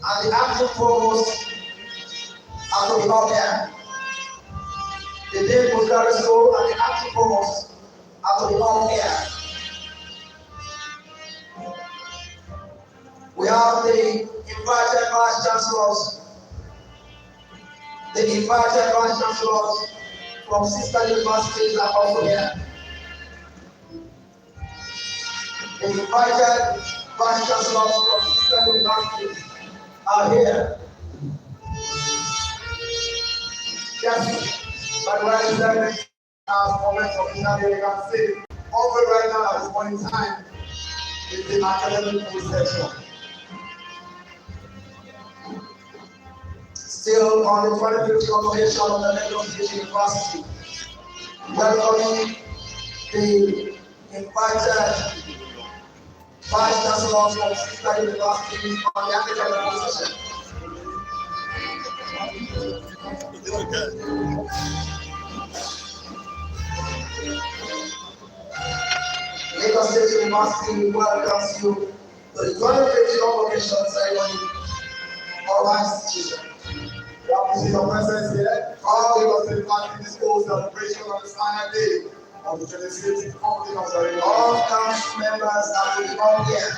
and the acting provost at the Northern. The Dean Postgraduate School and the acting provost at the Northern. We have the invited vice chancellors. The invited vice chancellors from sister universities are also here. The invited vice chancellors from sister universities are here. Yes, but when I said moments of interview, you can see all right now at this point in time is the academic section. Still on the 25th convocation of the Lagos State University, welcoming the invited vice chancellors from sister universities on the academic session. Lagos State University welcomes you to the 25th convocation ceremony of our institution. We appreciate your presence here. All Lagos State University schools celebration on the final day of the 26th convocation ceremony. All council members are to come here.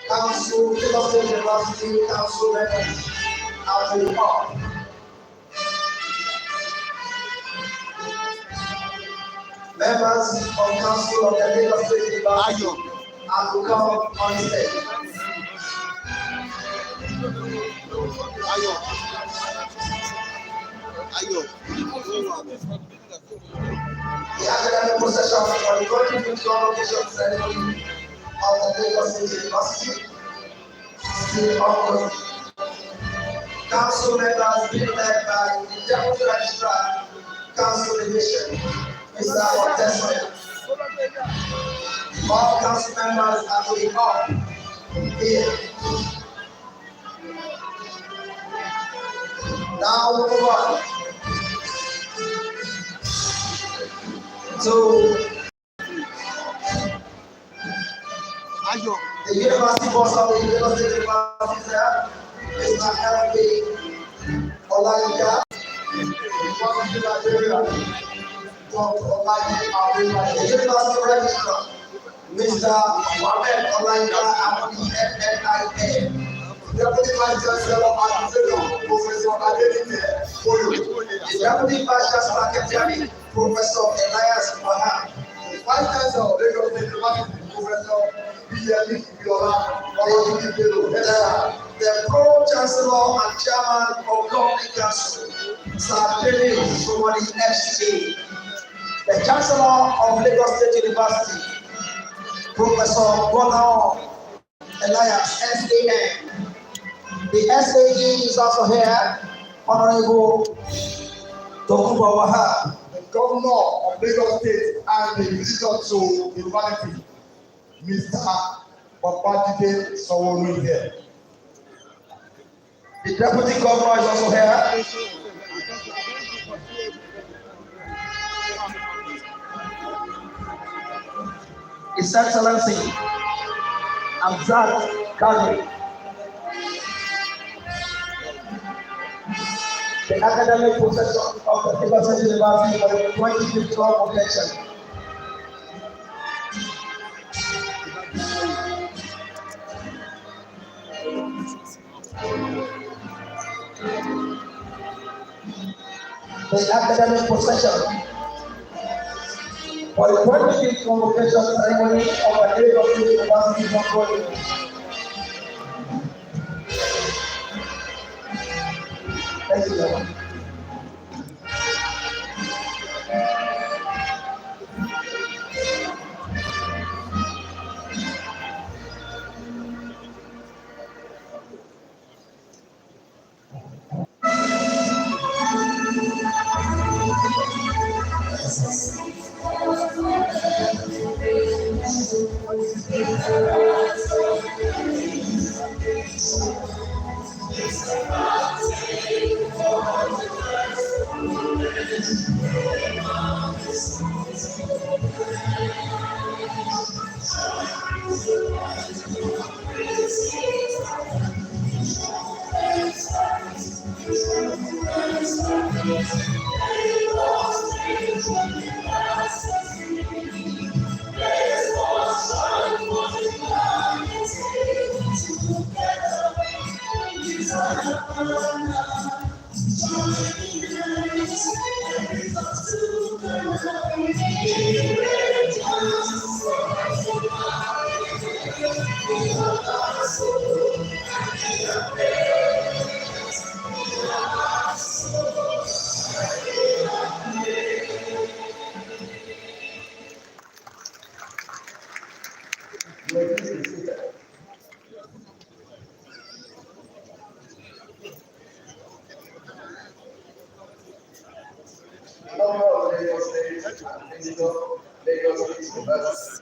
Council, Lagos State University council members are to come. Members of council of the Lagos State University are to come on stage. The academic procession for the 25th convocation ceremony of the Lagos State University still ongoing. Council members being led by the Deputy Registrar, Council Division, Mr. Otesoya. All council members are to be up here. Now we move on to the university boss of the Lagos State University there, Mr. L.P. Olayinka. The university registrar, Mr. Ahmed Olayinka and the FLYTV. Deputy Vice Chancellor Professor Adeverte Olu. The Deputy Vice Chancellor Academic Professor Elias Baham. The Vice Chancellor of Lagos State University Professor B.M. Biola. The Pro Chancellor and Chairman of Governing Council, Sir David Somani FCA. The Chancellor of Lagos State University, Professor Bola Elias SAN. The SAE is also here, Honorable Tokunbo Wahab, the Governor of Lagos State and the visitor to the university, Mr. babajide sanwo here. The Deputy Governor is also here. His Excellency Abzat Kadri. The academic procession of the Lagos State University for the 25th convocation. The academic procession for the 25th convocation ceremony of the Lagos State University is ongoing. Thank you, Lord.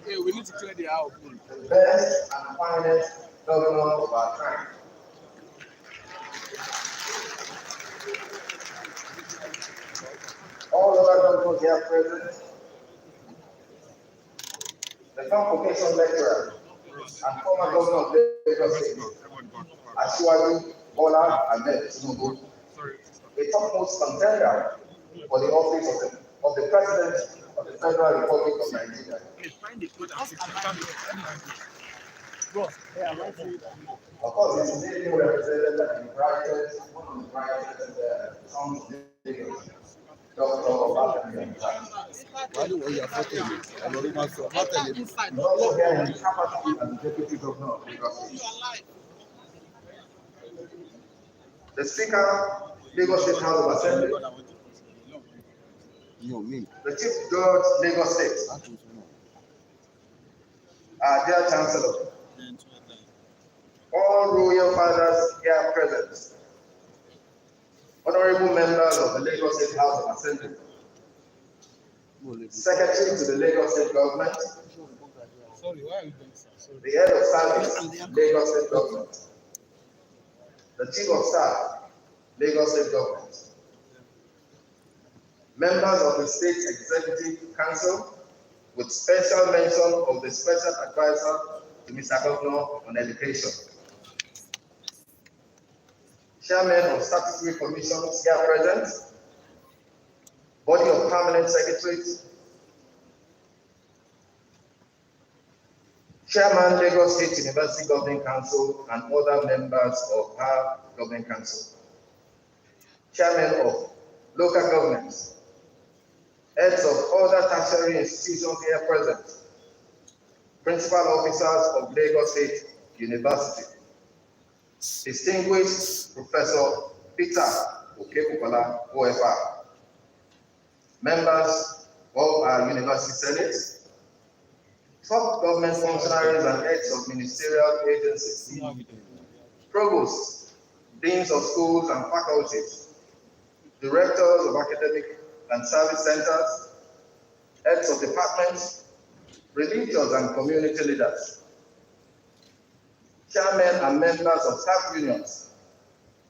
Hey, we need to clear the house. The best and finest governor of our time. All other governors here present, the convocation lecturer and former governor of Lagos State, Asiwaju Bola Ahmed Tinubu, a topmost contender for the office of the President of the Federal Republic of Nigeria. Of course, it's being represented by the brightest, one of the brightest sons of Lagos, Dr. Bola Ahmed Tinubu. He's also here in his capacity as the Deputy Governor of Lagos State. The Speaker, Lagos State House of Assembly, the Chief Judge, Lagos State, our dear Chancellor, all royal fathers here present, honorable members of the Lagos State House of Assembly, Secretary to the Lagos State Government, the Head of Service, Lagos State Government, the Chief of Staff, Lagos State Government, members of the State Executive Council, with special mention of the Special Advisor to Mr. Governor on Education, Chairman of Statutory Commissions here present, Body of Permanent Secretaries, Chairman, Lagos State University Governing Council, and other members of our Governing Council, Chairman of local governments, heads of other tertiary institutions here present, principal officers of Lagos State University, distinguished Professor Peter Okekukola, OFR, members of our University Senate, top government functionaries and heads of ministerial agencies, provosts, deans of schools and faculties, directors of academic and service centers, heads of departments, religious and community leaders, chairmen and members of staff unions,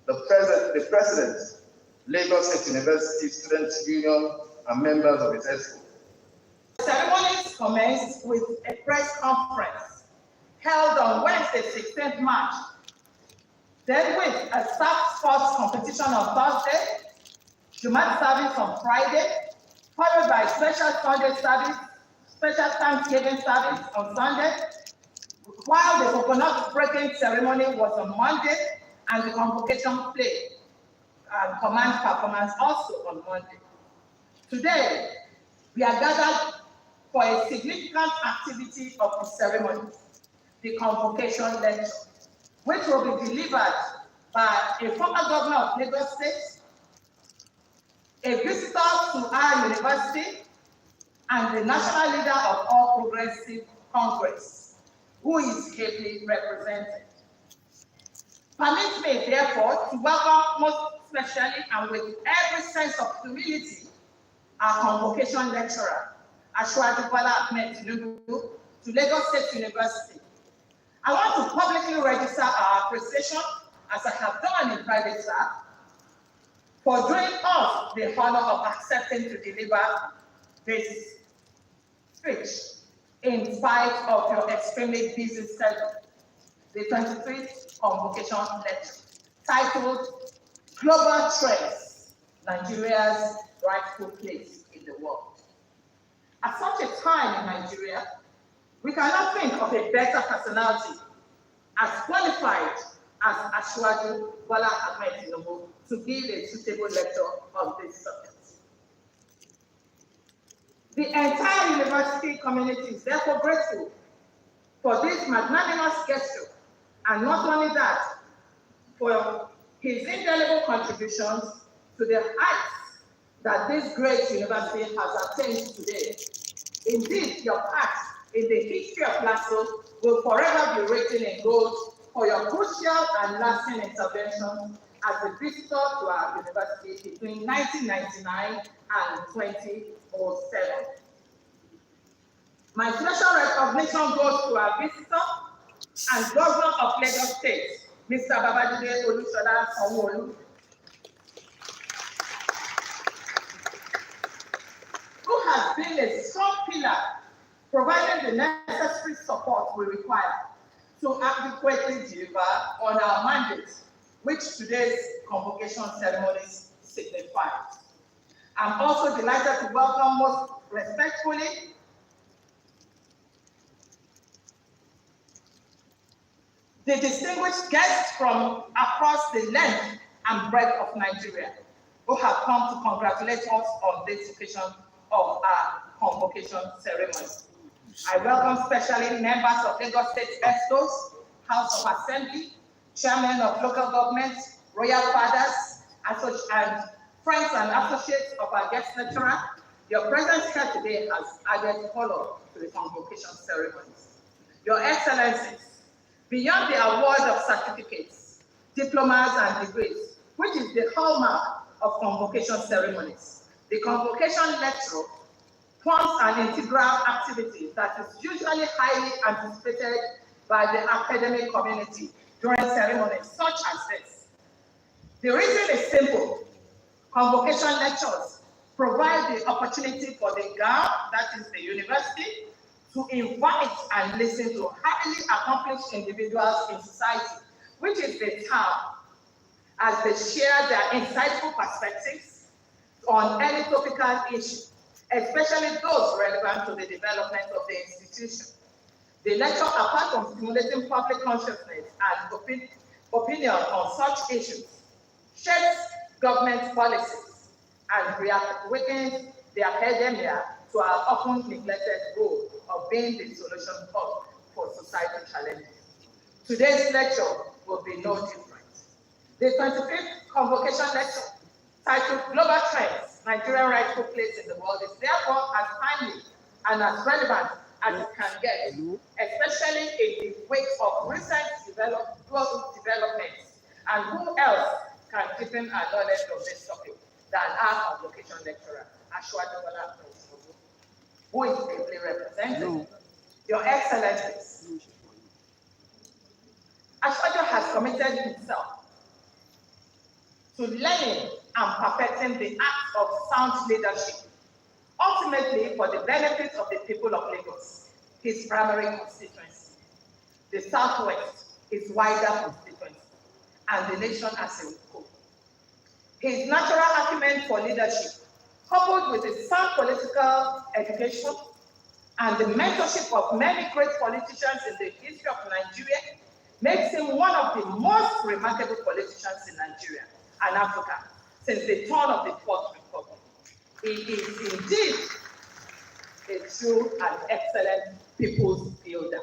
the president, Lagos State University Students Union, and members of its ESCO. The ceremonies commenced with a press conference held on Wednesday, 16th March, then with a staff sports competition on Thursday, Jumat service on Friday, followed by special Sunday service, special Thanksgiving service on Sunday, while the coconut breaking ceremony was on Monday, and the convocation play and command performance also on Monday. Today, we are gathered for a significant activity of the ceremony, the convocation lecture, which will be delivered by a former governor of Lagos State, a visitor to our university, and the national leader of All Progressive Congress, who is ably represented. Permit me, therefore, to welcome most especially and with every sense of humility our convocation lecturer, Asiwaju Bola Ahmed Tinubu, to Lagos State University. I want to publicly register our appreciation, as I have done in private, sir, for doing us the honor of accepting to deliver this speech in spite of your extremely busy schedule. The 23rd convocation lecture, titled Global Trends Nigeria's rightful place in the world. At such a time in Nigeria, we cannot think of a better personality as qualified as Asiwaju Bola Ahmed Tinubu to give a suitable lecture on this subject. The entire university community is therefore grateful for this magnanimous gesture, and not only that, for his indelible contributions to the heights that this great university has attained today. Indeed, your part in the history of LASO will forever be written in gold for your crucial and lasting intervention as a visitor to our university between 1999 and 2007. My special recognition goes to our visitor and Governor of Lagos State, Mr. Babajide Sanwo, who has been a strong pillar providing the necessary support we require to adequately deliver on our mandate, which today's convocation ceremonies signify. I'm also delighted to welcome most respectfully the distinguished guests from across the length and breadth of Nigeria who have come to congratulate us on this occasion of our convocation ceremony. I welcome specially members of Lagos State Estos, House of Assembly, chairmen of local governments, royal fathers, and friends and associates of our guest lecturer. Your presence here today has added color to the convocation ceremonies. Your Excellencies, beyond the award of certificates, diplomas, and degrees, which is the hallmark of convocation ceremonies, the convocation lecture forms an integral activity that is usually highly anticipated by the academic community during ceremonies such as this. The reason is simple. Convocation lectures provide the opportunity for the GAM, that is the university, to invite and listen to highly accomplished individuals in society, which is the term, as they share their insightful perspectives on any topical issue, especially those relevant to the development of the institution. The lecture, apart from stimulating public consciousness and opinion on such issues, shapes government policies and reawakens the academia to our often neglected goal of being the solution hub for societal challenges. Today's lecture will be no different. The 25th convocation lecture, titled Global Trends, Nigerian Rightful Place in the World, is therefore as timely and as relevant as it can get, especially in the wake of recent global developments. And who else can deepen our knowledge of this topic than our convocation lecturer, Asiwaju Bola Ahmed Tinubu, who is ably represented. Your Excellencies, Asiwaju has committed himself to learning and perfecting the act of sound leadership, ultimately for the benefit of the people of Lagos, his primary constituency, the Southwest, his wider constituency, and the nation as a whole. His natural acumen for leadership, coupled with his sound political education and the mentorship of many great politicians in the history of Nigeria, makes him one of the most remarkable politicians in Nigeria and Africa since the turn of the Fourth Republic. He is indeed a true and excellent people's builder.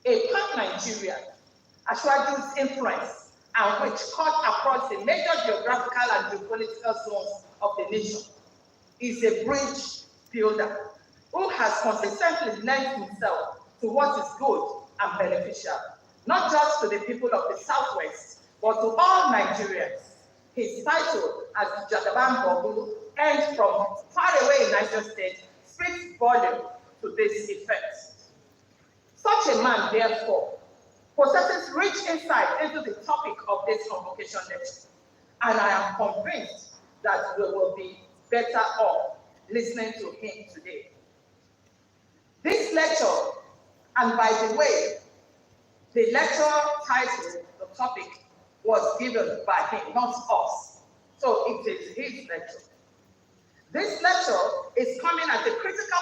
A pan-Nigerian, Asiwaju's influence and which cut across the major geographical and geopolitical zones of the nation, is a bridge builder who has consistently lent himself to what is good and beneficial, not just to the people of the Southwest, but to all Nigerians. His title as Jagaban Bogu, earned from far away in Niger State, speaks volume to this effect. Such a man, therefore, possesses rich insight into the topic of this convocation lecture, and I am convinced that we will be better off listening to him today. This lecture, and by the way, the lecture title, the topic, was given by him, not us. So it is his lecture. This lecture is coming at a critical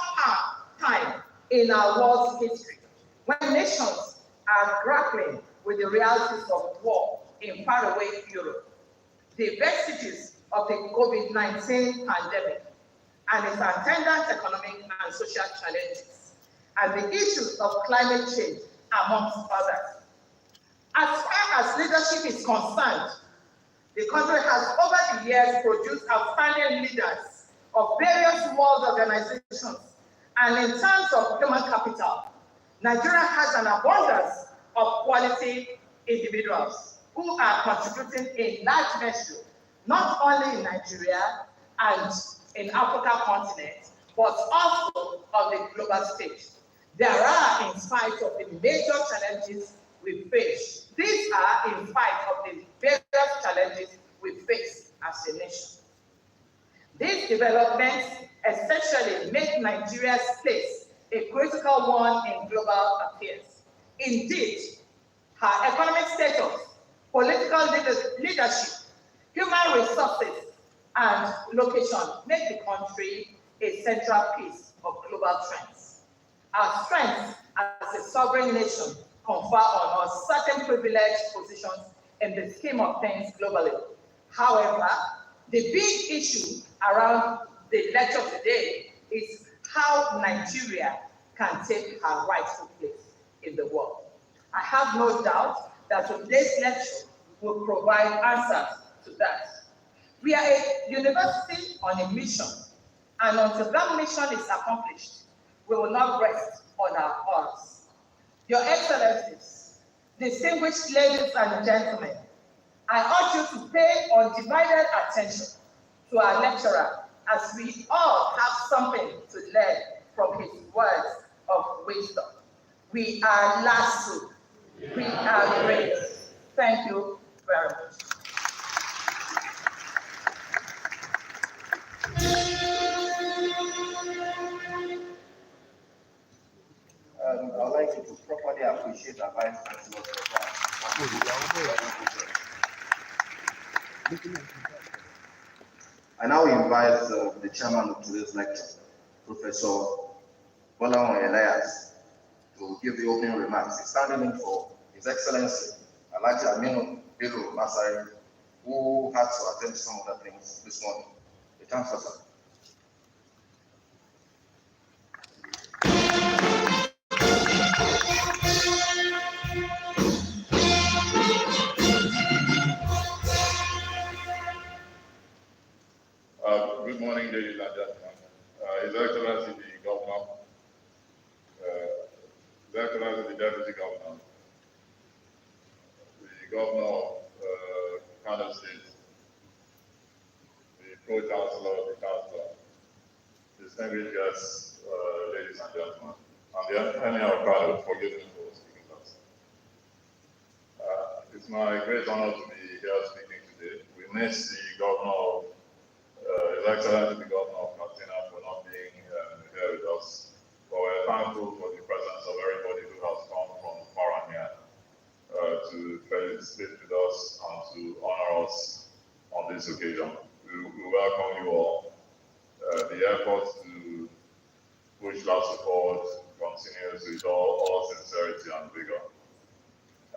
time in our world's history, when nations are grappling with the realities of war in faraway Europe, the vestiges of the COVID-19 pandemic, and its attendant economic and social challenges, and the issues of climate change, amongst others. As far as leadership is concerned, the country has over the years produced outstanding leaders of various world organizations, and in terms of human capital, Nigeria has an abundance of quality individuals who are contributing in large measure, not only in Nigeria and in Africa continent, but also on the global stage. There are, in spite of the major challenges we face, these are in spite of the various challenges we face as a nation. These developments essentially make Nigeria's place a critical one in global affairs. Indeed, her economic status, political leadership, human resources, and location make the country a central piece of global trends. Our strengths as a sovereign nation confer on us certain privileged positions in the scheme of things globally. However, the big issue around the lecture today is how Nigeria can take her rightful place in the world. I have no doubt that today's lecture will provide answers to that. We are a university on a mission, and until that mission is accomplished, we will not rest on our oars. Your Excellencies, distinguished ladies and gentlemen, I urge you to pay undivided attention to our lecturer, as we all have something to learn from his words of wisdom. We are LASU. We are great. Thank you very much. I'd like you to properly appreciate our Vice Chancellor for that. I now invite the chairman of today's lecture, Professor Bola Ahmed Tinubu, to give the opening remarks. He's standing in for His Excellency Alhaji Aminu Bello Masari, who had to attend to some other things this morning. The Chancellor, sir. Good morning, ladies and gentlemen. His Excellency the Governor, His Excellency the Deputy Governor, the Governor of Kano State, the Pro-Chancellor of the Chancellor, distinguished guests, ladies and gentlemen, and the Emir of Kano, forgive me for speaking last. It's my great honor to be here speaking today. We miss the Governor of His Excellency the Governor of Katsina for not being here with us, but we're thankful for the presence of everybody who has come from far and near to participate with us and to honor us on this occasion. We welcome you all. The effort to push LASU forward continues with all sincerity and vigor.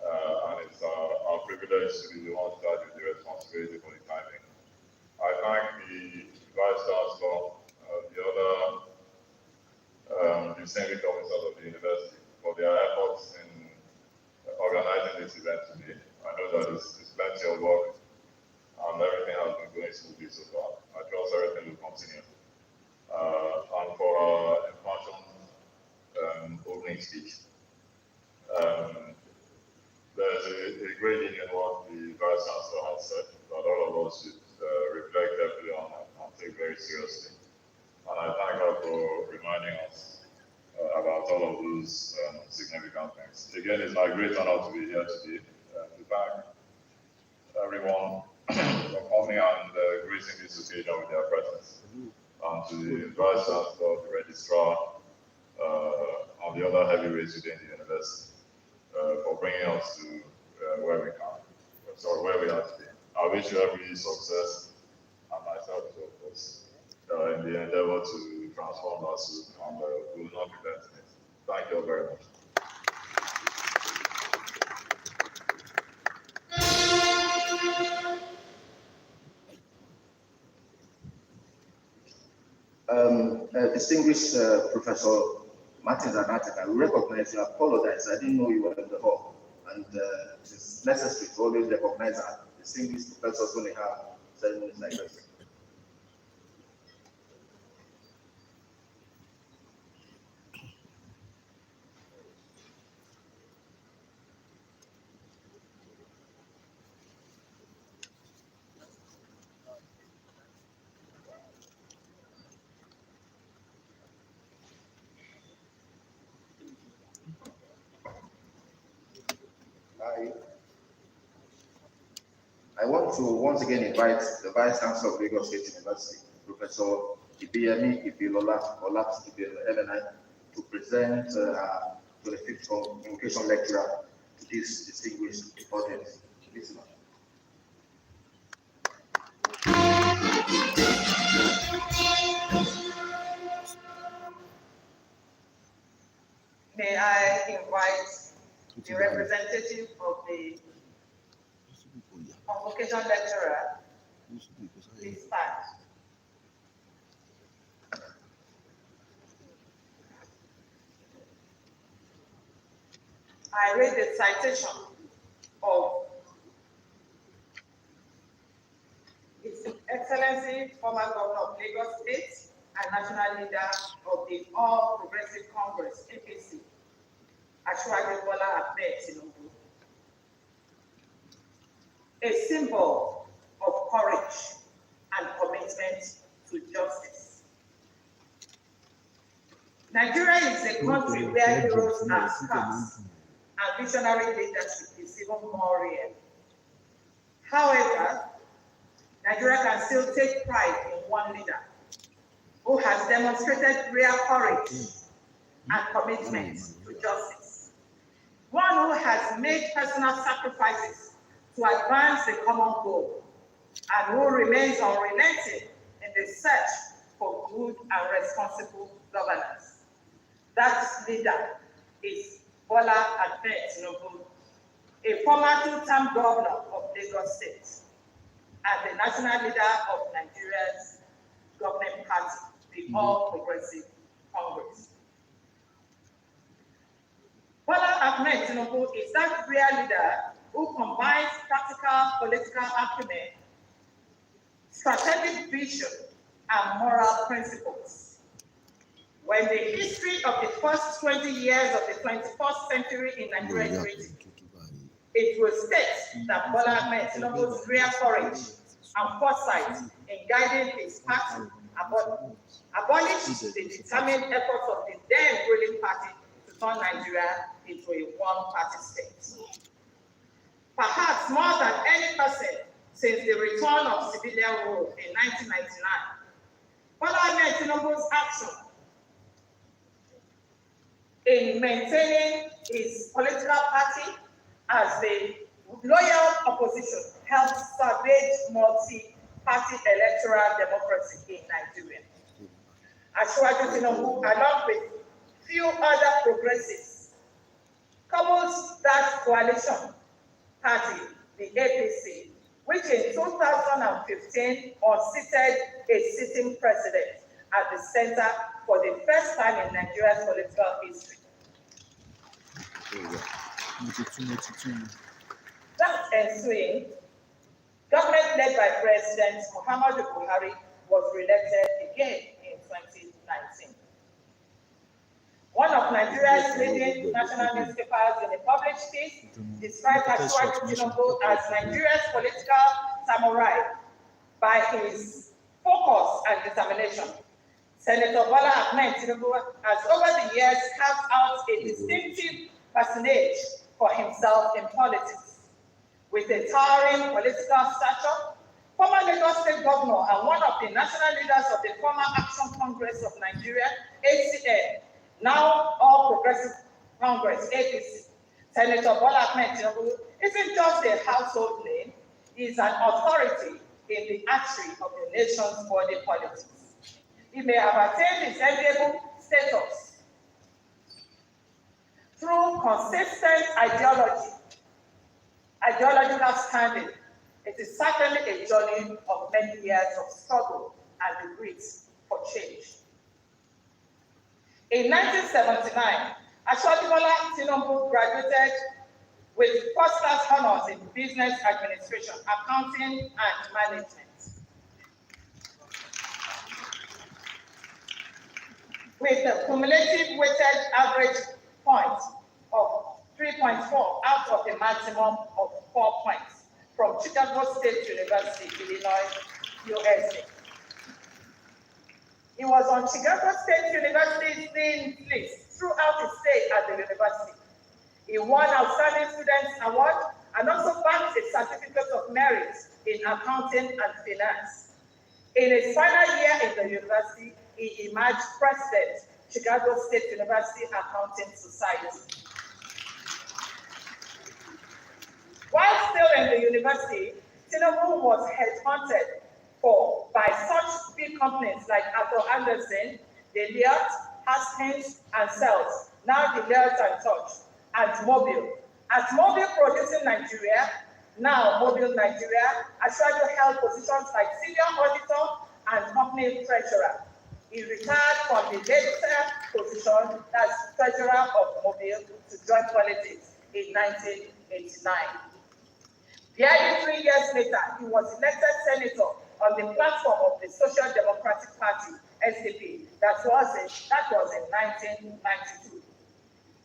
And it's our privilege to be the ones that with the responsibility for the timing. I thank the Vice Chancellor, the other distinguished officers of the university for their efforts in organizing this event today. I know that it's plenty of work and everything has been going smoothly so far. I trust everything will continue. And for our opening speech, there's a great deal in what the Vice Chancellor has said that all of us should reflect heavily on and take very seriously. And I thank her for reminding us about all of those significant things. Again, it's my great honor to be here today to thank everyone for coming and gracing this occasion with their presence. And to the Vice Chancellor, the Registrar, and the other heavyweights within the university for bringing us to where we are today. I wish you every success in the endeavor to transform us, and we will not be letting it. Thank you very much. Distinguished Professor Martin Zanatek, I recognize you, apologize, I didn't know you were in the hall, and it is necessary to always recognize our distinguished professors when they have ceremonies like this. I want to once again invite the Vice Chancellor of Lagos State University, Professor Ibiyemi Ibilola LNI, to present to the fifth communication lecturer to this distinguished audience. Please, May I invite the representative of the convocation lecturer, please stand. I read the citation of His Excellency, former Governor of Lagos State and National Leader of the All Progressive Congress, APC, Bola Ahmed Tinubu. A symbol of courage and commitment to justice. Nigeria is a country where heroes are scarce and visionary leadership is even more rare. However, Nigeria can still take pride in one leader who has demonstrated real courage and commitment to justice. One who has made personal sacrifices to advance the common goal and who remains unrelenting in the search for good and responsible governance. That leader is Bola Ahmed Tinubu, a former two-term governor of Lagos State and the national leader of Nigeria's governing party, the All Progressive Congress. Bola Ahmed Tinubu is that real leader who combines practical political acumen, strategic vision, and moral principles. When the history of the first 20 years of the 21st century in Nigeria is written, it will state that Bola Ahmed Tinubu's real courage and foresight in guiding his party abolished the determined efforts of the then ruling party to turn Nigeria into a one-party state. Perhaps more than any person since the return of civilian rule in 1999, Bola Ahmed Tinubu's action in maintaining his political party as the loyal opposition helped salvage multi-party electoral democracy in Nigeria. Asiwaju Tinubu, along with few other progressives, coupled that coalition party, the APC, which in 2015 unseated a sitting president at the center for the first time in Nigeria's political history. That ensuing, government led by President Muhammadu Buhari was re-elected again in 2019. One of Nigeria's leading national newspapers in a published piece described Asiwaju Tinubu as Nigeria's political samurai by his focus and determination. Senator Bola Ahmed Tinubu has over the years carved out a distinctive personage for himself in politics. With a towering political stature, former Lagos State Governor and one of the national leaders of the former Action Congress of Nigeria, ACN, now All Progressive Congress, APC, Senator Bola Ahmed Tinubu isn't just a household name, he is an authority in the artery of the nation's body politics. he may have attained his enviable status through consistent ideological standing. It is certainly a journey of many years of struggle and the grit for change. In 1979, Bola Tinubu graduated with first-class honors in business administration, accounting, and management. With a cumulative weighted average point of 3.4 out of a maximum of 4 points from Chicago State University, Illinois, USA. He was on Chicago State University's dean's list throughout his stay at the university. He won Outstanding Students Award and also bagged a certificate of merit in accounting and finance. In his final year in the university, he emerged president, Chicago State University Accounting Society. While still in the university, Tinubu was headhunted by such big companies like Arthur Andersen, Deloitte, Hastings, and Sells, now Deloitte and Touch, and Mobile. As Mobile Producing Nigeria, now Mobile Nigeria, Ashwaju held positions like senior auditor and company treasurer. He retired from the later position as treasurer of Mobile to join politics in 1989. Barely 3 years later, he was elected senator on the platform of the Social Democratic Party, SDP, that was in 1992.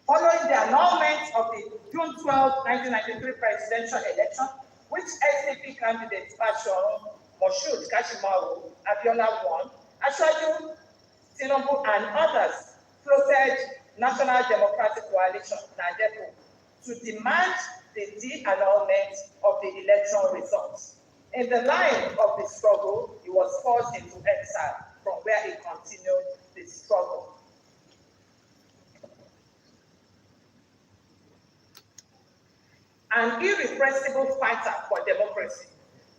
Following the annulment of the June 12, 1993 presidential election, which SDP candidate Bashorun Moshood Kashimawo Abiola won, Ashwaju, Tinubu, and others floated National Democratic Coalition, NADECO, to demand the de-annulment of the election results. In the line of the struggle, he was forced into exile, from where he continued the struggle. An irrepressible fighter for democracy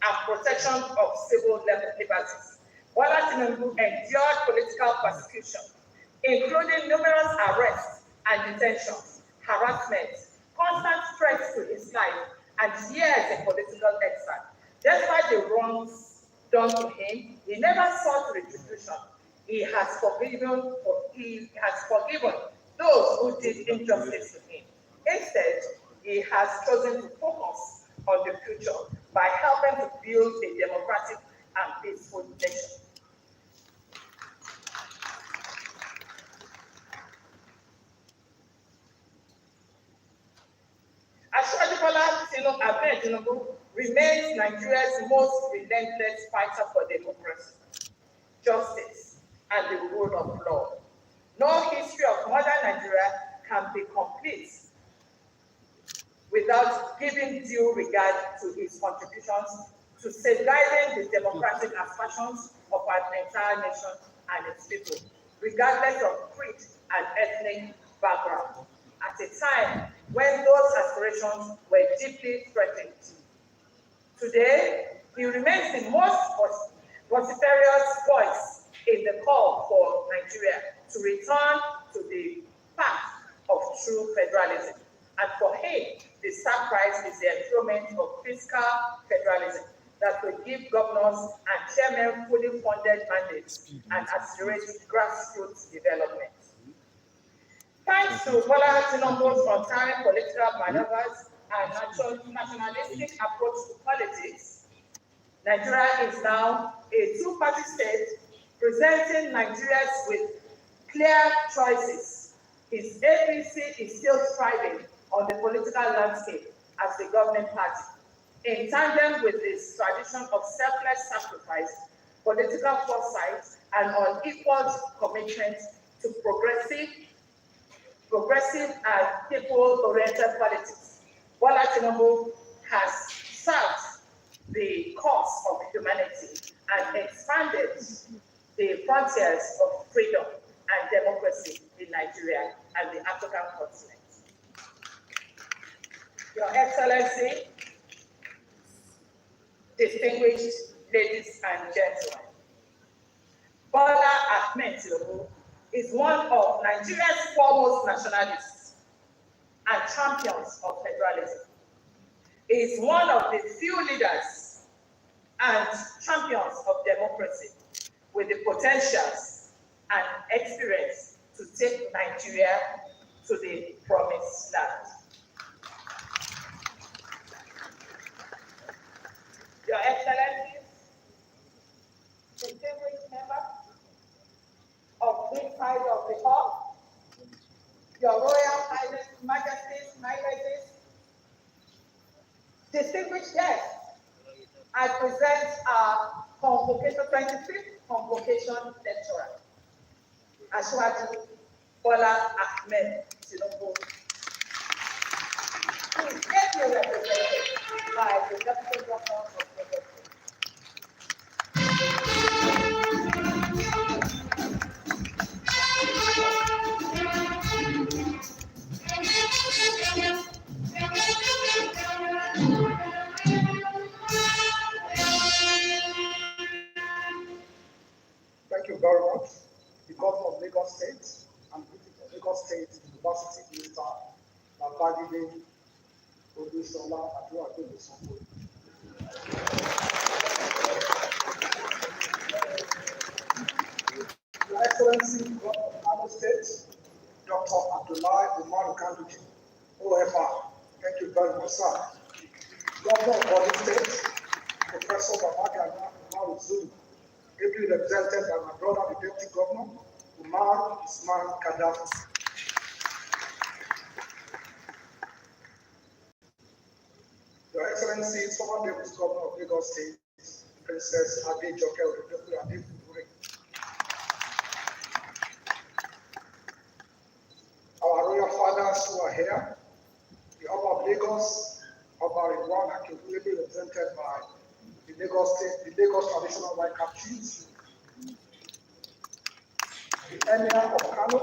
and protection of civil liberties, Bola Tinubu endured political persecution, including numerous arrests and detentions, harassment, constant threats to his life, and years in political exile. Despite the wrongs done to him, he never sought retribution. He has forgiven those who did injustice to him. Instead, he has chosen to focus on the future by helping to build a democratic and peaceful nation. Bola Ahmed Tinubu remains Nigeria's most relentless fighter for democracy, justice, and the rule of law. No history of modern Nigeria can be complete without giving due regard to his contributions to safeguarding the democratic aspirations of our entire nation and its people, regardless of creed and ethnic background, at a time when those aspirations were deeply threatened. Today, he remains the most vociferous voice in the call for Nigeria to return to the path of true federalism. And for him, the stark price is the enthronement of fiscal federalism that will give governors and chairmen fully funded mandates and accelerate grassroots development. Thanks to Bola Tinubu's untiring political maneuvers and nationalistic approach to politics, Nigeria is now a two-party state, presenting Nigerians with clear choices. His APC is still thriving on the political landscape as the governing party, in tandem with its tradition of selfless sacrifice, political foresight, and unequaled commitment to progressive and people-oriented politics. Bola Tinubu has served the cause of humanity and expanded the frontiers of freedom and democracy in Nigeria and the African continent. Your Excellency, distinguished ladies and gentlemen, Bola Ahmed Tinubu is one of Nigeria's foremost nationalists and champions of federalism. He is one of the few leaders and champions of democracy with the potentials and experience to take Nigeria to the promised land. Your Excellencies, distinguished members of this side of the hall, Your Royal Highness, Majesties, distinguished guests, I present our convocation, 25th convocation lecturer, Ashwaju Bola Ahmed Tinubu, who is ably represented by the Deputy Governor of Lagos State. Thank you very much. The Governor of Lagos State and Lagos State University Minister, babajide sanwo. Your Excellency, Governor of Kano State, Dr. Abdullahi Umar Kanduji, OFR. Thank you very much, sir. Governor of Bola State, Professor Babajide Tinubu, ably represented by my brother, the Deputy Governor, Umar Usman Gaddafi. Your Excellency, former Deputy Governor of Lagos State, Princess Adejoke Oyedepo Adefudure. Our royal fathers who are here, the Oba of Lagos, Oba Ridwan Akinwumi, represented by the Lagos State, the Lagos Traditional White Cap Chiefs, the Emir of Kano,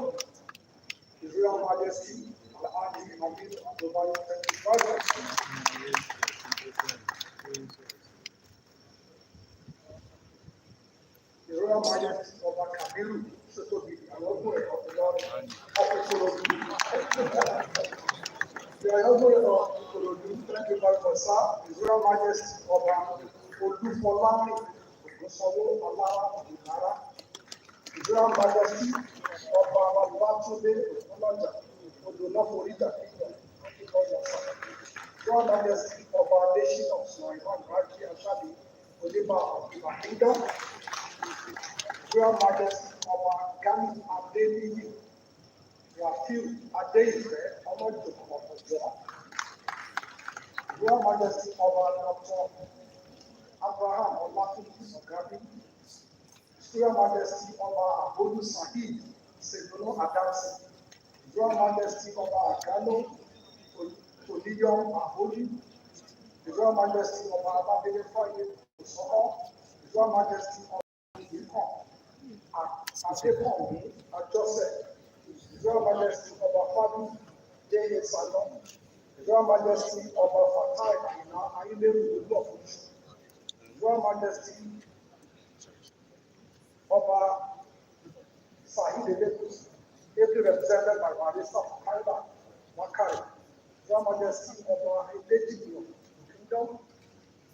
His Royal Majesty, Al-Adi Amir Abdullahi, thank you very much. His Royal Majesty Oba Kabiru Sotobi, and Ogo of the Lord of Ikorodu. The Ogo of Ikorodu, thank you very much, sir. His Royal Majesty Oba Olufolani Ogunsanwo Alara Ìlara. His Royal Majesty Ọba Babatunde Ọlọ́jà Odòlọ́foríjà Kingdom. Thank you very much, sir. His Royal Majesty Ọba Adesina Sulaiman Raji Ashabi Oniba of Iba Kingdom. His Royal Majesty Ọba Gani Adeniyi Rafiu Adeife Ọlọ́jọ̀kọ̀ Ọ̀jọ́. His Royal Majesty Ọba Dr. Abraham Olatunji Ogabi, His Royal Majesty Oba Abolu Sahid Segono Adamsi, His Royal Majesty Oba Agalo Oliyom Aholi, His Royal Majesty Oba Abadele Foye Osoko, His Royal Majesty Oba Ikon Adekonmi Ajose, His Royal Majesty Oba Fadu J.A. Salon, His Royal Majesty Oba Fatai Aina Ayileru Oluofusu, Royal Majesty Oba Sahid Elekus, ably represented by Barrister Kaila Wakari, Royal Majesty Oba Edejibo Kingdom,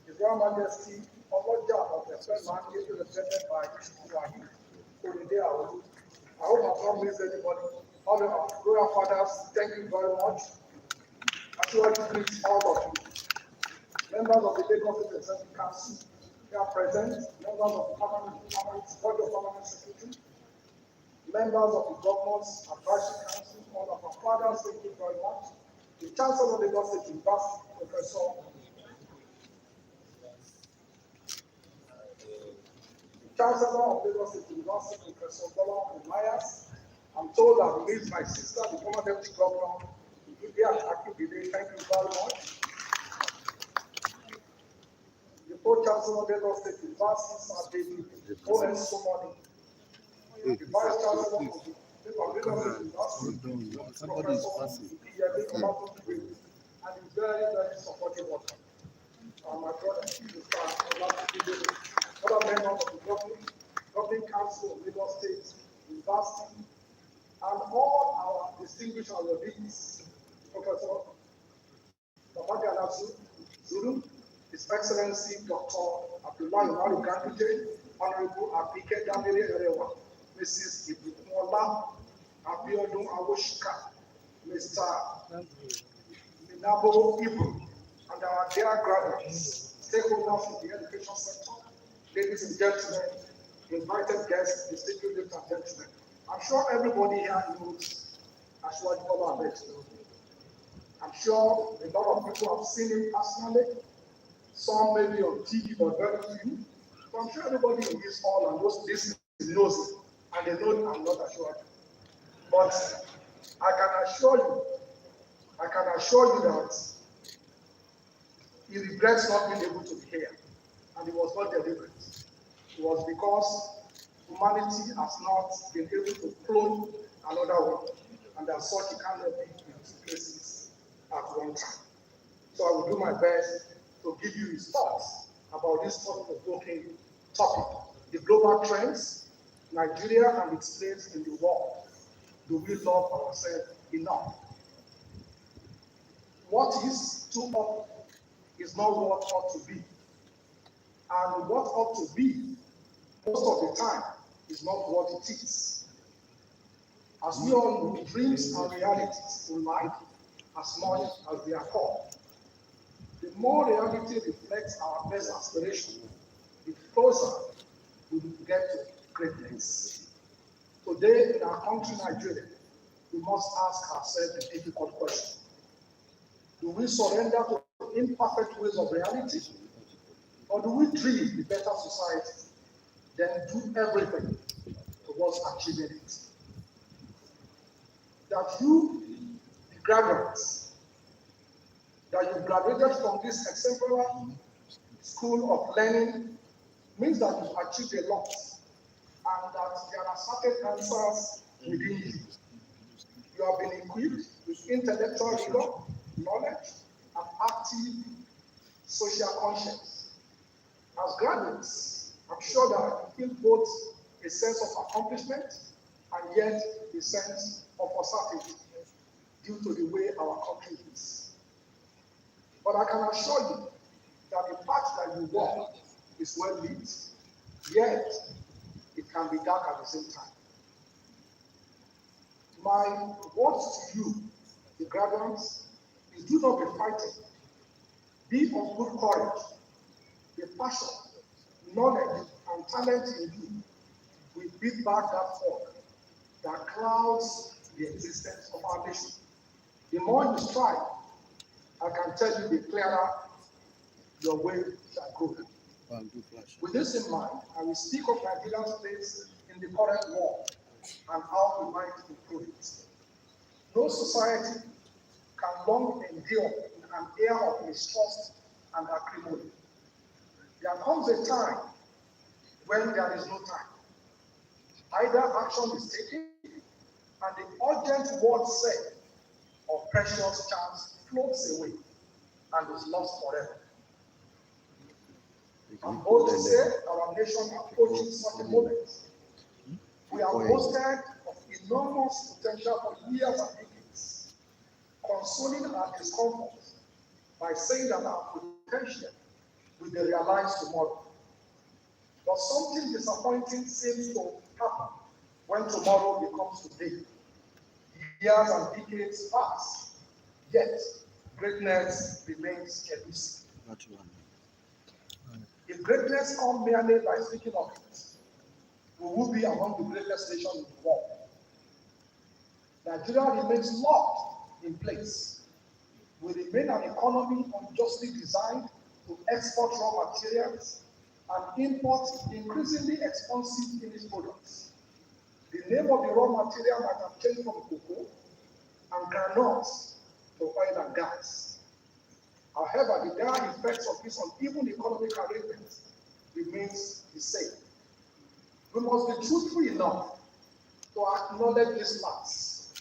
His Royal Majesty Oboja of the Fedman, ably represented by Wahid Olide Aolu. I hope I've not missed anybody. All the royal fathers, thank you very much. I should like to greet all of you. Members of the Lagos State Executive Council, they are present, members of the Board of Permanent Secretary, members of the Governors Advisory Council, all of our fathers, thank you very much. The Chancellor of Lagos State University, Professor Bola Ahmed. I'm told I've released my sister, the former Deputy Governor, Akibide. Thank you very much. The Pro-Chancellor of Lagos State University, Sir O.N. Somoni. The Vice Chancellor of Lagos State University, Professor Iyemi Olatunji, and a very, very supportive worker. My brother, Mr. Olatunji, other members of the government, Governing Council of Lagos State University, and all our distinguished honorees, Professor babajide Zulu, His Excellency Dr. Abdullah Umaru Ganduje, Honorable Abike Damire Erewa, Mrs. Ibukumola Abiodun Awoshika, Mr. Minabo Ibu, and our dear graduates, stakeholders in the education sector, ladies and gentlemen, invited guests, distinguished ladies and gentlemen. I'm sure everybody here knows Bola Ahmed Tinubu. I'm sure a lot of people have seen him personally, some maybe on TV, but very few. So I'm sure everybody in this hall and those listening knows it, and they know I'm not assured. But I can assure you that he regrets not being able to be here, and it was not deliberate. It was because humanity has not been able to clone another one, and as such, it cannot be in two places at one time. So I will do my best to give you his thoughts about this thought-provoking topic: the global trends, Nigeria and its place in the world. Do we love ourselves enough? What is too up is not what ought to be. And what ought to be, most of the time, is not what it is. As we all know, dreams are realities in life as much as they are called. The more reality reflects our best aspiration, the closer we will get to greatness. Today, in our country, Nigeria, we must ask ourselves a difficult question. Do we surrender to imperfect ways of reality? Or do we dream a better society, then do everything towards achieving it? That you, the graduates, that you graduated from this exemplary school of learning means that you've achieved a lot, and that there are certain answers within you. You have been equipped with intellectual rigor, knowledge, and active social conscience. As graduates, I'm sure that you feel both a sense of accomplishment and yet a sense of uncertainty due to the way our country is. But I can assure you that the path that you walk is well lit, yet it can be dark at the same time. My words to you, the graduates, is do not be frightened. Be of good courage. The passion, knowledge, and talent in you will beat back that fog that clouds the existence of our nation. The more you strive, I can tell you, the clearer your way shall go. With this in mind, I will speak of Nigeria's place in the current war and how we might improve it. No society can long endure in an era of mistrust and acrimony. There comes a time when there is no time. Either action is taken and the urgent word said or precious chance floats away and is lost forever. I'm bold to say our nation approaches such a moment. We are boasted of enormous potential for years and decades, consoling our discomfort by saying that our potential will be realized tomorrow. But something disappointing seems to happen when tomorrow becomes today. Years and decades pass, yet greatness remains elusive. If greatness comes merely by speaking of it, we will be among the greatest nations in the world. Nigeria remains locked in place. We remain an economy unjustly designed to export raw materials and import increasingly expensive finished products. The name of the raw material might have changed from cocoa and granules to oil and gas. However, the dire effects of this uneven economic arrangement remains the same. We must be truthful enough to acknowledge these facts,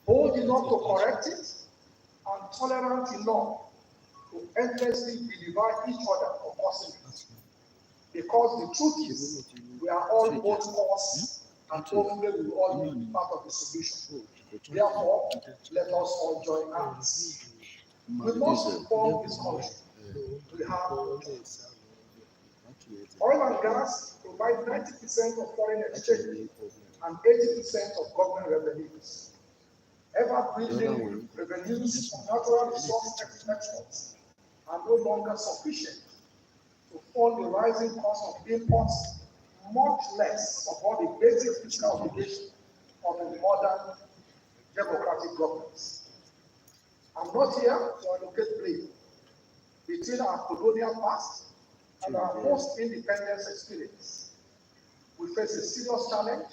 bold enough to correct it, and tolerant enough to endlessly deliver each other for causing it. Because the truth is, we are all both cause, and hopefully we will all be part of the solution. Therefore, let us all join hands. We must reform this country. We have no choice. Oil and gas provide 90% of foreign exchange and 80% of government revenues. Ever-building revenues from natural resource exports are no longer sufficient to fund the rising cost of imports, much less support the basic fiscal obligation of a modern democratic government. I'm not here to allocate blame between our colonial past and our post-independence experience. We face a serious challenge,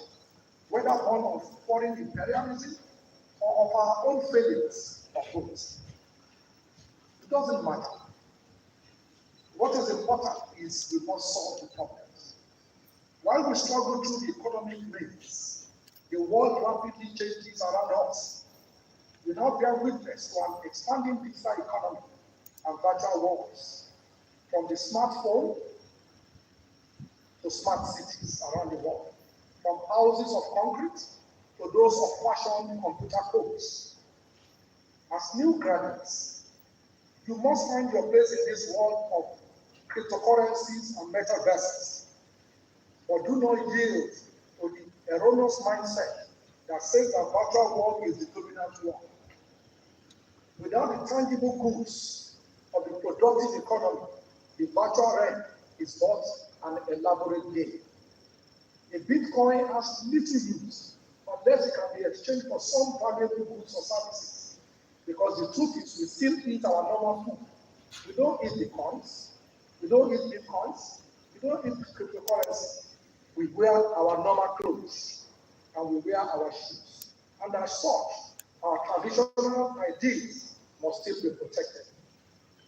whether born of foreign imperialism or of our own failings or both. It doesn't matter. What is important is we must solve the problems. While we struggle through the economic maze, the world rapidly changes around us. We now bear witness to an expanding digital economy and virtual worlds, from the smartphone to smart cities around the world, from houses of concrete to those of fashion computer codes. As new graduates, you must find your place in this world of cryptocurrencies and metaverses, but do not yield to the erroneous mindset that says that virtual world is the dominant one. Without the tangible goods of the productive economy, the virtual realm is but an elaborate game. A Bitcoin has little use unless it can be exchanged for some valuable goods or services. Because the truth is, we still eat our normal food. We don't eat Bitcoins, we don't eat Bitcoins, we don't eat cryptocurrency. We wear our normal clothes and we wear our shoes. And as such, our traditional ideas must still be protected.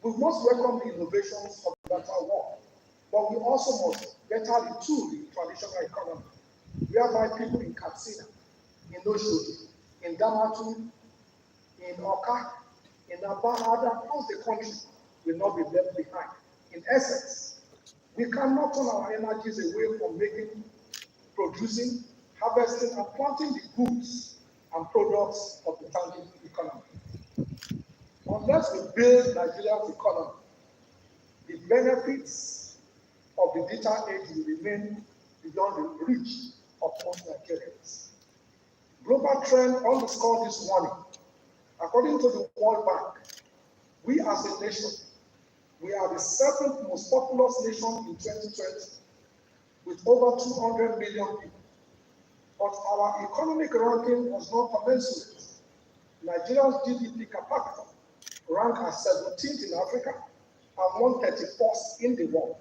We must welcome the innovations of the virtual world, but we also must better retool the traditional economy, whereby people in Katsina, in Oshodi, in Damaturu, in Oka, in Abahada, across the country will not be left behind. In essence, we cannot turn our energies away from making, producing, harvesting, and planting the goods and products of the tangible economy. Unless we build Nigeria's economy, the benefits of the digital age will remain beyond the reach of most Nigerians. Global trend underscore this warning. According to the World Bank, we as a nation, we are the 7th most populous nation in 2020, with over 200 million people. But our economic ranking was not commensurate. Nigeria's GDP per capita ranked as 17th in Africa and 131st in the world.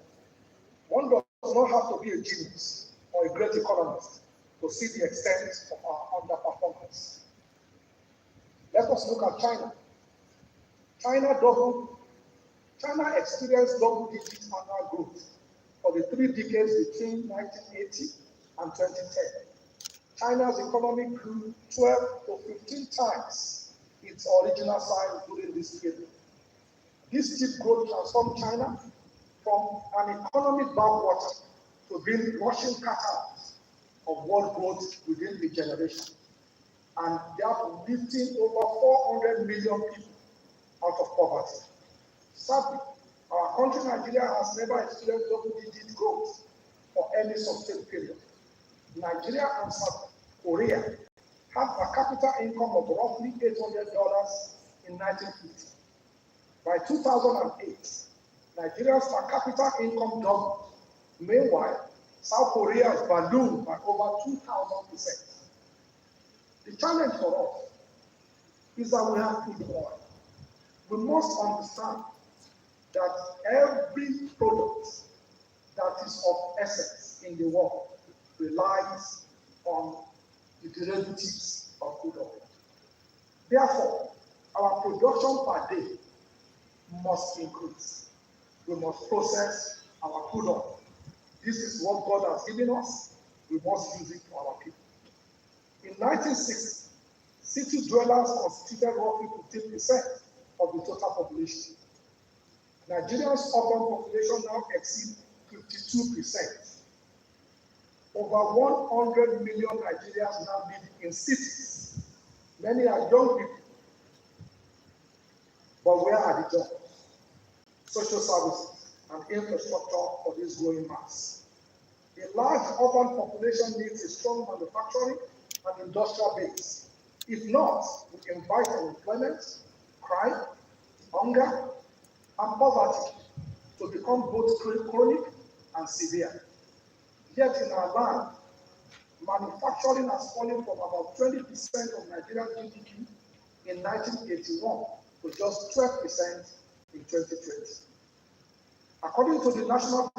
One does not have to be a genius or a great economist to see the extent of our underperformance. Let us look at China. China experienced double-digit annual growth for the 3 decades between 1980 and 2010. China's economy grew 12 to 15 times its original size during this period. This steep growth transformed China from an economic backwater to being rushing catalyst of world growth within the generation, and therefore lifting over 400 million people out of poverty. Sadly, our country, Nigeria, has never experienced double-digit growth for any sustained period. Nigeria and South Korea had a capital income of roughly $800 in 1950. By 2008, Nigeria's per capita income doubled. Meanwhile, South Korea has ballooned by over 2,000%. The challenge for us is that we have crude oil. We must understand that every product that is of essence in the world relies on the derivatives of crude oil. Therefore, our production per day must increase. We must process our crude oil. This is what God has given us. We must use it for our people. In 1960, city dwellers constituted roughly 15% of the total population. Nigeria's urban population now exceeds 52%. Over 100 million Nigerians now live in cities. Many are young people. But where are the jobs, social services, and infrastructure for this growing mass? A large urban population needs a strong manufacturing and industrial base. If not, we invite unemployment, crime, hunger, and poverty to become both chronic and severe. Yet in our land, manufacturing has fallen from about 20% of Nigerian GDP in 1981 to just 12% in 2020. According to the National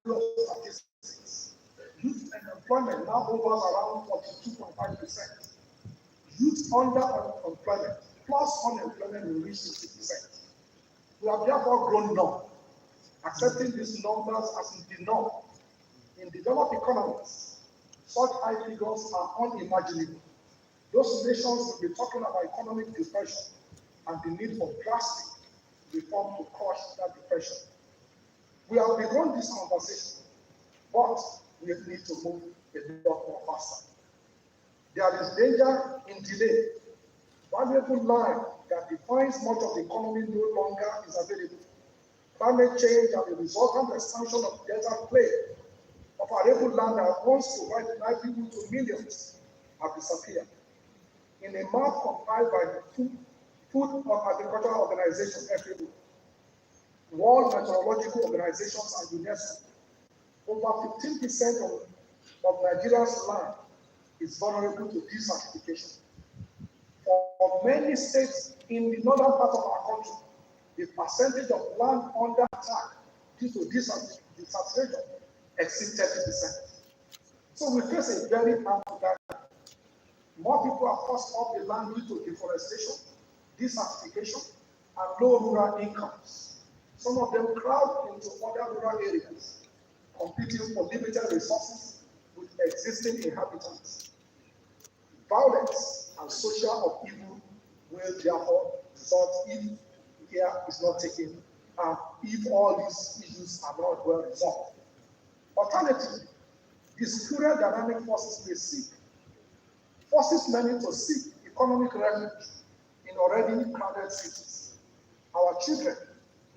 Bureau of Statistics, youth unemployment now hovers around 42.5%. Youth under unemployment plus unemployment will reach 60%. We have therefore grown numb, accepting these numbers as the norm. In developed economies, such high figures are unimaginable. Those nations will be talking about economic depression and the need for drastic reform to crush that depression. We have begun this conversation, but we need to move a lot more faster. There is danger in delay. Valuable land that defines much of the economy no longer is available. Climate change and the resultant expansion of desert plain of arable land that once provided livelihood to millions have disappeared. In a map compiled by the Food and Agricultural Organization, FAO, World Meteorological Organizations, and UNESCO, over 15% of Nigeria's land is vulnerable to desertification. For many states in the northern part of our country, the percentage of land under attack due to desertification exceeds 30%. So we face a very harmful dynamic. More people are forced off the land due to deforestation, desertification, and low rural incomes. Some of them crowd into other rural areas, competing for limited resources with existing inhabitants. Violence and social upheaval will therefore result if care is not taken and if all these issues are not well resolved. Alternatively, these cruel dynamic forces forces many to seek economic refuge in already crowded cities. Our children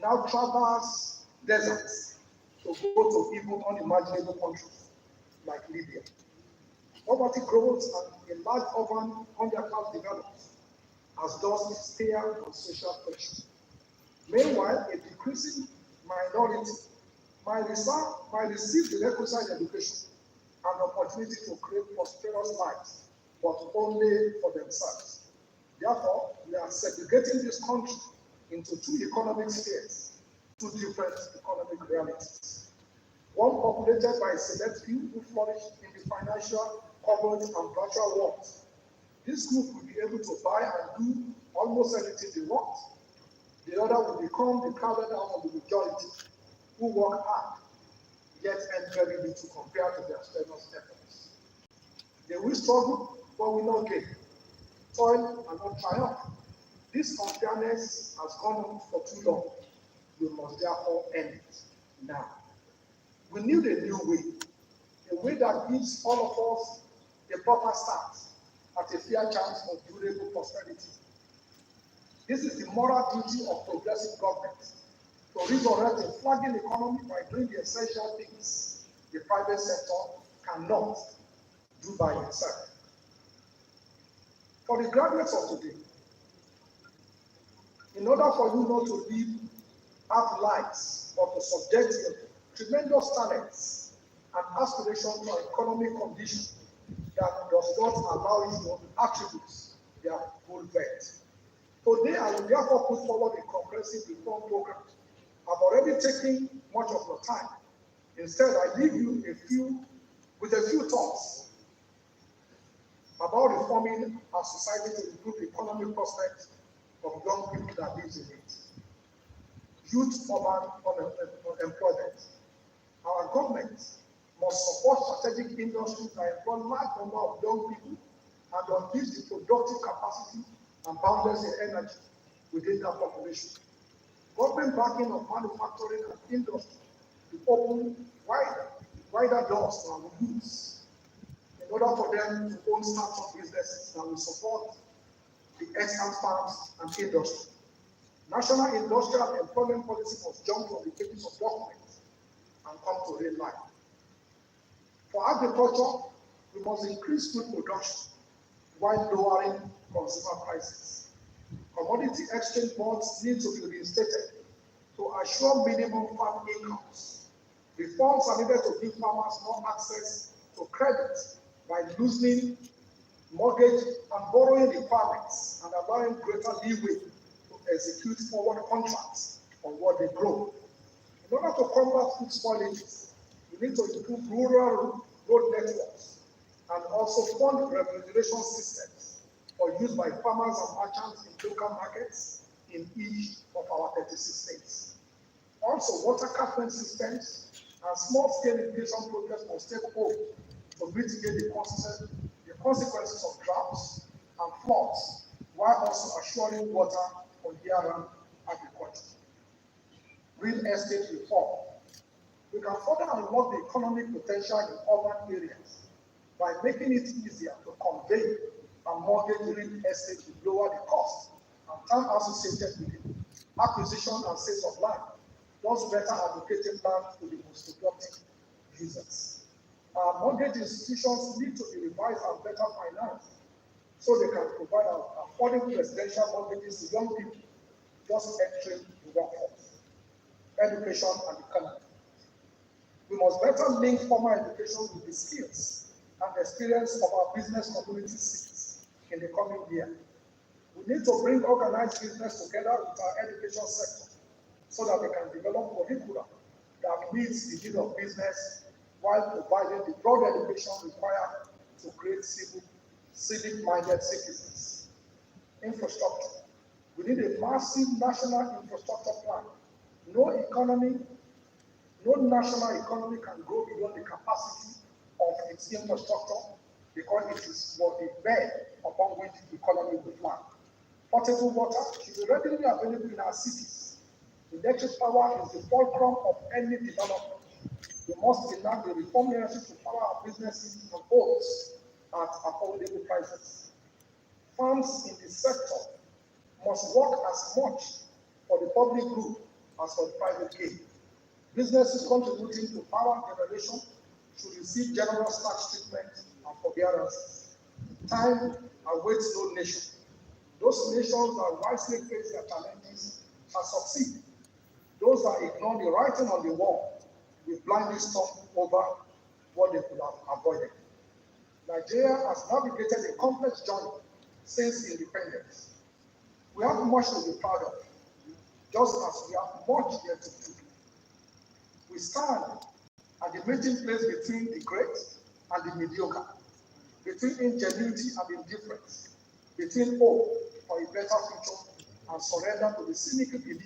now traverse deserts to go to even unimaginable countries like Libya. Poverty grows and a large urban underclass develops, as does despair and social pressure. Meanwhile, a decreasing minority might receive the requisite education and opportunity to create prosperous lives, but only for themselves. Therefore, we are segregating this country into two economic spheres, two different economic realities. One populated by a select few who flourish in the financial, corporate, and virtual worlds. This group will be able to buy and do almost anything they want. The other will become the crowded out of the majority, who work hard, yet earn very little compared to their strenuous efforts. They will struggle, but will not gain. Toil and not triumph. This unfairness has gone on for too long. We must therefore end it now. We need a new way, a way that gives all of us a proper start at a fair chance for durable prosperity. This is the moral duty of progressive government, to resurrect a flagging economy by doing the essential things the private sector cannot do by itself. For the graduates of today, in order for you not to live half lives, but to subject your tremendous talents and aspirations to an economic condition that does not allow you to attribute their full worth. Today, I will therefore put forward a comprehensive reform program. I've already taken much of your time. Instead, I leave you with a few thoughts about reforming our society to improve the economic prospects of young people that live in it. Youth urban unemployment. Our government must support strategic industries that employ large number of young people and unleash the productive capacity and boundless energy within that population. Government backing of manufacturing and industry will open wider doors to our youths in order for them to own startup businesses that will support the excellent farms and industry. National industrial employment policy must jump from the pages of documents and come to real life. For agriculture, we must increase food production while lowering consumer prices. Commodity exchange boards need to be reinstated to assure minimum farm incomes. Reforms are needed to give farmers more access to credit by loosening mortgage and borrowing requirements and allowing greater leeway to execute forward contracts on what they grow. In order to combat food spoilages, we need to improve rural road networks and also fund refrigeration systems for use by farmers and merchants in local markets in each of our 36 states. Also, water catchment systems and small-scale irrigation projects must take hold to mitigate the consequences of droughts and floods, while also assuring water for year-round agriculture. Real estate reform. We can further unlock the economic potential in urban areas by making it easier to convey and mortgage real estate to lower the cost and time associated with it, acquisition and sales of land, thus better allocating land to the most productive users. Our mortgage institutions need to be revised and better financed so they can provide affordable residential mortgages to young people just entering the workforce, education and economy. We must better link formal education with the skills and experience of our business community cities in the coming year. We need to bring organized business together with our education sector so that we can develop curricula that meets the need of business while providing the broad education required to create civic-minded citizens. Infrastructure. We need a massive national infrastructure plan. No national economy can grow beyond the capacity of its infrastructure because it is what the bed upon which the economy will fly. Potable water should be readily available in our cities. Electric power is the fulcrum of any development. We must enact the reform necessary to power our businesses and homes at affordable prices. Firms in the sector must work as much for the public good as for the private gain. Businesses contributing to power generation should receive generous tax treatment and forbearances. Time awaits no nation. Those nations that wisely face their challenges shall succeed. Those that ignore the writing on the wall will blindly stomp over what they could have avoided. Nigeria has navigated a complex journey since independence. We have much to be proud of, just as we have much yet to do. We stand at the meeting place between the great and the mediocre, between ingenuity and indifference, between hope for a better future and surrender to the cynical belief